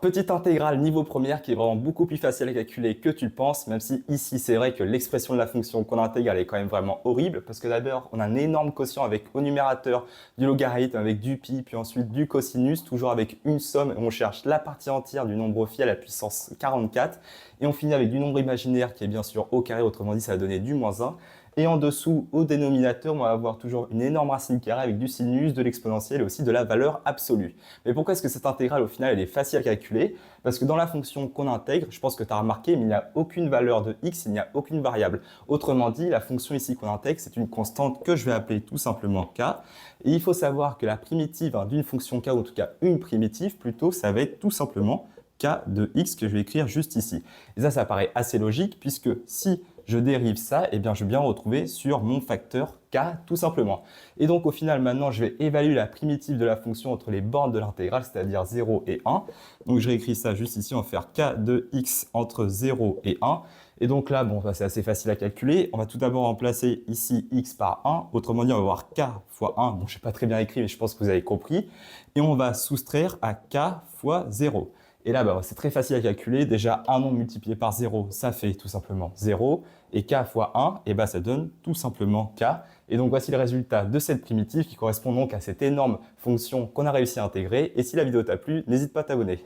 Petite intégrale niveau première qui est vraiment beaucoup plus facile à calculer que tu le penses, même si ici, c'est vrai que l'expression de la fonction qu'on intègre, elle est quand même vraiment horrible, parce que d'abord, on a un énorme quotient avec au numérateur du logarithme, avec du pi, puis ensuite du cosinus, toujours avec une somme, et on cherche la partie entière du nombre phi à la puissance 44, et on finit avec du nombre imaginaire qui est bien sûr au carré, autrement dit, ça va donner du moins 1. Et en dessous, au dénominateur, on va avoir toujours une énorme racine carrée avec du sinus, de l'exponentielle et aussi de la valeur absolue. Mais pourquoi est-ce que cette intégrale, au final, elle est facile à calculer? Parce que dans la fonction qu'on intègre, je pense que tu as remarqué, mais il n'y a aucune valeur de x, il n'y a aucune variable. Autrement dit, la fonction ici qu'on intègre, c'est une constante que je vais appeler tout simplement k. Et il faut savoir que la primitive d'une fonction k, ou en tout cas une primitive plutôt, ça va être tout simplement k de x que je vais écrire juste ici. Et ça paraît assez logique puisque si je dérive ça, eh bien, je vais bien retrouver sur mon facteur k tout simplement. Et donc au final, maintenant, je vais évaluer la primitive de la fonction entre les bornes de l'intégrale, c'est-à-dire 0 et 1. Donc je réécris ça juste ici, on va faire k de x entre 0 et 1. Et donc là, bon, c'est assez facile à calculer. On va tout d'abord remplacer ici x par 1. Autrement dit, on va avoir k fois 1. Bon, je n'ai pas très bien écrit, mais je pense que vous avez compris. Et on va soustraire à k fois 0. Et là, c'est très facile à calculer. Déjà, un nombre multiplié par 0, ça fait tout simplement 0. Et k fois 1, ça donne tout simplement k. Et donc, voici le résultat de cette primitive qui correspond donc à cette énorme fonction qu'on a réussi à intégrer. Et si la vidéo t'a plu, n'hésite pas à t'abonner.